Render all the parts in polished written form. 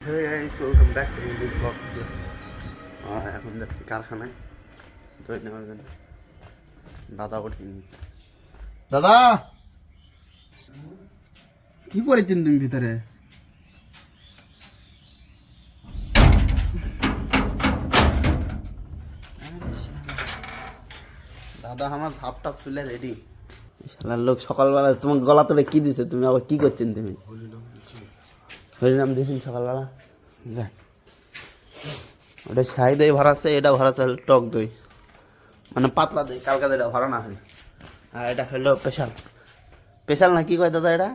Hey guys, welcome back to this vlog video. এখন যাচ্ছি কারখানায় দই নেওয়ার জন্য। দাদা ওঠেনি। দাদা কি করেছেন তুমি ভিতরে? দাদা আমার ঝাপ টাপ তুলে রেডি। শালার লোক সকালবেলা তোমার গলা তুলে কি দিছে? তুমি আবার কি করছেন তুমি? হরিনাম দিয়েছেন সকালবেলা। যাক ওটা শাহি দই ভরাচ্ছে, এটা ভরাচ্ছে টক দই, মানে পাতলা দই, কালকা দইটা ভরা না হয়। আর এটা হলো স্পেশাল। স্পেশাল না কি কয় দাদা এটা?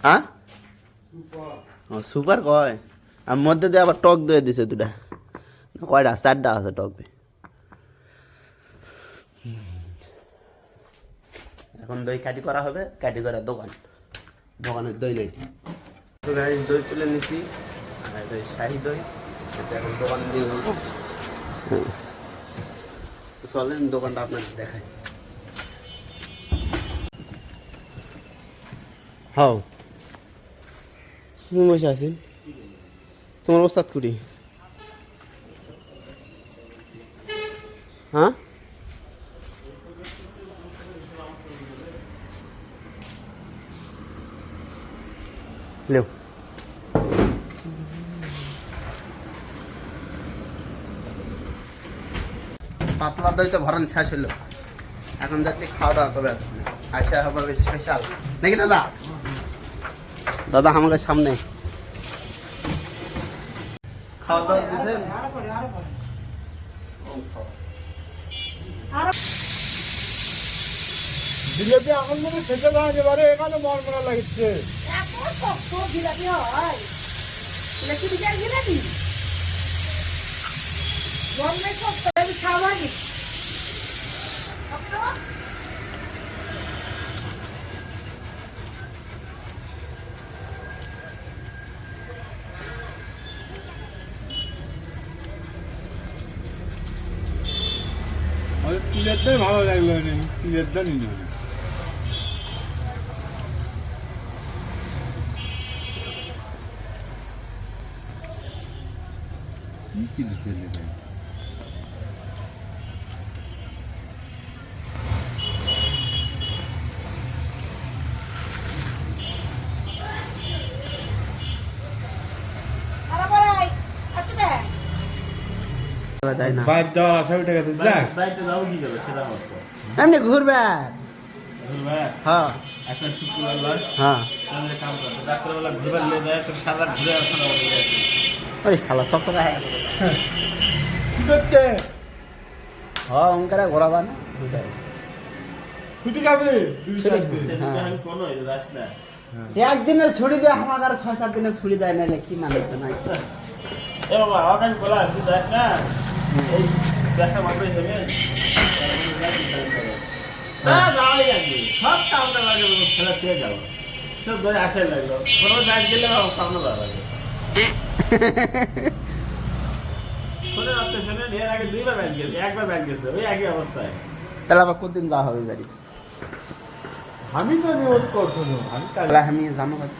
হ্যাঁ ও সুপার কয়। আর মধ্যে দিয়ে আবার টক দই দিছে দুটা, কয়টা? চারটা আছে টক দই। এখন দই কাটি করা হবে, কাটি করা দোকানের দই নেই তো গাড়ি দই তুলে নিচ্ছি। আর এটা শাহি দই, এটা এখন দোকান দিয়ে দেবো। চলেন দোকানটা আপনাদের দেখাই। হাও তুমি বসে আছেন, তোমার ওস্তাদ কুড়ি। হ্যাঁ লেও পাতলা দই তো ভরান শেষ হলো, এখন যাচ্ছি খাওয়া দাওয়া করবে। আসা হবে স্পেশাল নাকি দাদা? দাদা আমাদের সামনে খাওয়া দাওয়া দিয়েছেন। জিলেপি এখন মনে খেতে না একেবারে এখানে মরমরা লাগছে। প্লেটটাই ভালো লাগলো, প্লেটটা নিয়ে নেবে। কি লিখে নেবে? বাইক যাওয়ার আশা উঠে গেছে। যাক বাইকটা যাবো কি করে সেটা বলতো। এমনি ঘুরবে। হ্যাঁ আচ্ছা শুক্রবার হ্যাঁ তাহলে কাম করতে রাত্রেবেলা ঘুরবার নিয়ে যায় তো সারা ঘুরে আসা ওই শালা চকচকা হয়ে গেছে। কি করছে? হ্যাঁ অঙ্কারে ঘোরা যায় না। ছুটি খাবে আমি কোনো যাস না। একদিনের ছুটি দেয় আমাকে, আর 6-7 দিনের ছুটি দেয় নাহলে কি মানে তো নাই। এ বাবা আমাকে আমি বলা তুই যাস না, এই দেখা মাত্রই হবে না যাওয়াই লাগবে। সব কামটা লাগে খেলা পেয়ে যাবো, সব ধরে আসাই লাগলো। কোনো ব্যাগ গেলে কামনা যাওয়া লাগবে। শোনে রাত্রে শোনে এর আগে 2বার ব্যাগ গেছে, একবার ব্যাগ গেছে ওই একই অবস্থায়। তাহলে আবার কতদিন যাওয়া হবে বাড়ি? আমি তো নিয়োগ করছো না, আমি তাহলে আমি জানো কত।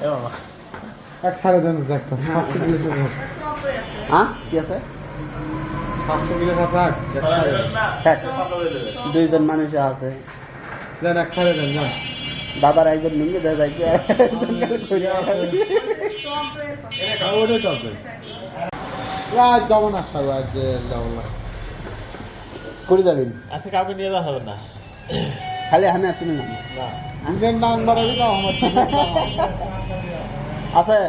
এ বাবা এক সাড়ে দেন একটা 700 কিলো হ্যাঁ কি আছে? 700 কিলো থাক থাক। দুইজন মানুষ আছে, দেন এক সাড়ে দেন না। দাদার একজন নিয়ে দেয় যায় কি ওটাই চলবে। আজ যাবো না সব, আজ যাবো না। করে যাবেন আজকে কাউকে নিয়ে যাওয়া হবে না। খালি আমি আর তুমি না নিজের নাম বাড়াবি না আমার আছে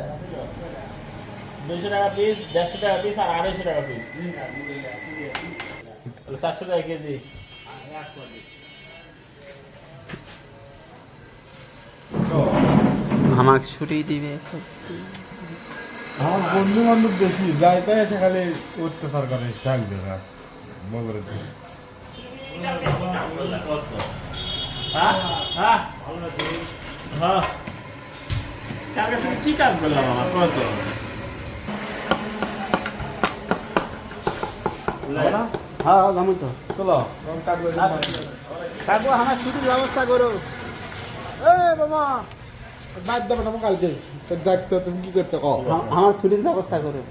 200 টাকা পিস, 150 টাকা পিস আর 250 টাকা পিস, 400 টাকা কেজি। আমাকে ছুটি দিবে। আমার বন্ধু বান্ধব বেশি যাই তাই এসে খালি অত্যাচার করে শাক দেখা বগরে হ্যাঁ হ্যাঁ হ্যাঁ কালকে তুমি কি কাজ করলাম আমার কত? হ্যাঁ জানো তো। চলো কাকু আমার ছুটির ব্যবস্থা করো। এ বাবা বাদ দেবো না কালকে। তো দেখতো তুমি কি করছো কও আমার ছুটির ব্যবস্থা করো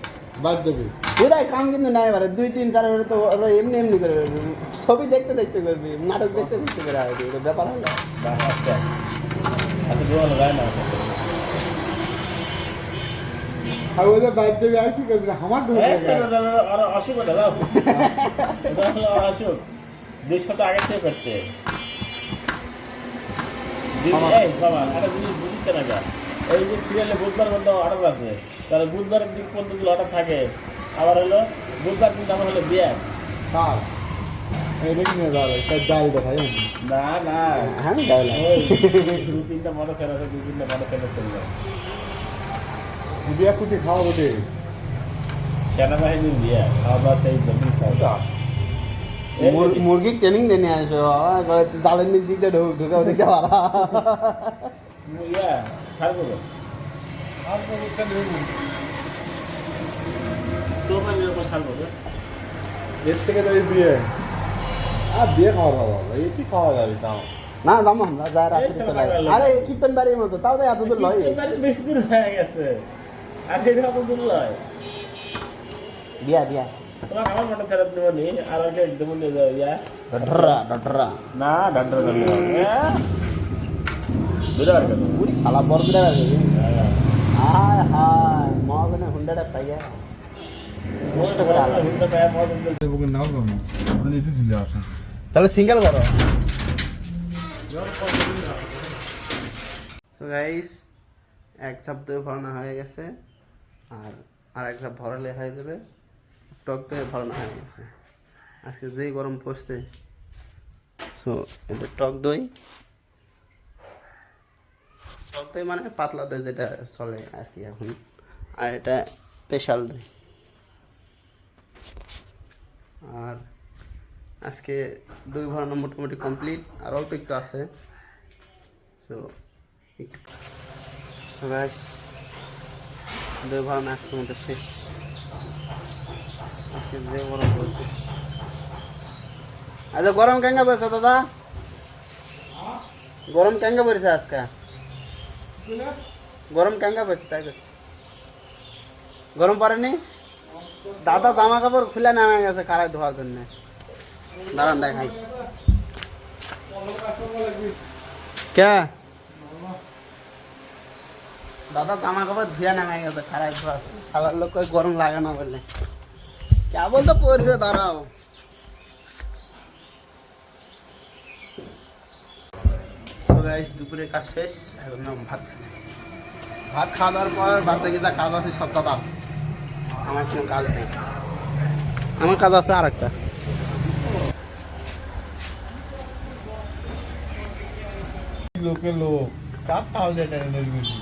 বাদ দেবে পুরাই কাম কিন্তু নাই এবারে 2-3-4 করে তো ওরা এমনি এমনি করে ছবি দেখতে দেখতে করবি নাটক দেখতে দেখতে করে আসবি এটা ব্যাপার হলো এত দূর যায় না আর ওই যে বাদ দেবে আর কি করবি আমার ঢুকে অসুখ ওটা দাও অসুখ 2 সপ্তাহ আগে থেকে করছে এই বাবা একটা জিনিস বুঝছে না যা এই যে সিরিয়ালে বুধবার বন্ধ অর্ডার আছে তাহলে বুধবারের দিন পর্যন্ত অর্ডার থাকে আবার হলো বুধবার কিন্তু আমার হলো বিয়ে কার এই দেখি না দাদা একটা ডাল দেখাই না না হ্যাঁ গাইলা ওই 2-3টা মোটর সেরা 2-3টা মোটর সেরা চলবে বিয়া কুটি খাওয়া বটে সেনাবাহিনীর বিয়ে খাওয়া দাওয়া সেই জমি খাওয়া মুরগির ট্রেনিং দিয়ে নিয়ে আসো জালের নিচ দিকে ঢুকাও দেখতে পারা ইয়া সার করবো আর কোনটা নেই চৌমানির ওপর সার করবো এর থেকে তো এই বিয়ে আর বিয়ে খাওয়া দাওয়া এই কি খাওয়া যাবে তাও না যাবো আমরা যা রাত্রি চলে যাবো। আরে কীর্তন বাড়ির মতো তাও তো এত দূর লয় বেশি দূর হয়ে গেছে আর এটা কত দূর নয় বিয়া বিয়া তোমার আমার মোটর ফেরত দেবো নি আর ওকে একদম নিয়ে যাও ইয়া ডটরা না ডাক্তার বিরাট কেন পুরি শালা বড় বিরা হায় হায় মগনে হুন্ডাটা পাইয়া কষ্ট করে আলা বুকে নাও তো মানে এটা ছিল আসা তাহলে সিঙ্গেল করো সো গাইস এক সপ্তাহ ভরানো হয়ে গেছে আর এক সপ্তাহ ভরালে হয়ে যাবে টক দই ভরানো হয়ে গেছে আজকে যেই গরম পড়ছে সো এটা টক দই মানে পাতলা দই যেটা চলে আর কি এখন আর এটা স্পেশাল দই আর আজকে দই ভরানো মোটামুটি কমপ্লিট আর অল্প একটু আছে সো গাইস দই ভরানো আজকে মতো শেষ আজকে যে গরম পড়ছে আচ্ছা গরম কেঙ্গা পড়ছে দাদা গরম কেঙ্গা পড়ছে আজকে গরম কেঙ্গা পড়ছে তাই তো গরম পড়েনি দাদা জামা কাপড় খুলে নামে গেছে কারাই ধোয়ার জন্য দাঁড়ান দেখাই কে দাদা জামা কাপড় ধুয়ে নামে গেছে কারাই ধোয়ার সালার লোক গরম লাগে না বললে কেবল তো পড়ছে দাঁড়াও দুপুরের কাজ শেষ এখন ভাত খাওয়া দাওয়ার পর বাদ থেকে যা কাজ আছে সব দাদা আমার কোনো কাজ নেই আমার কাজ আছে আর একটা লোকে লোক কার তাহলে এটা এনার্জি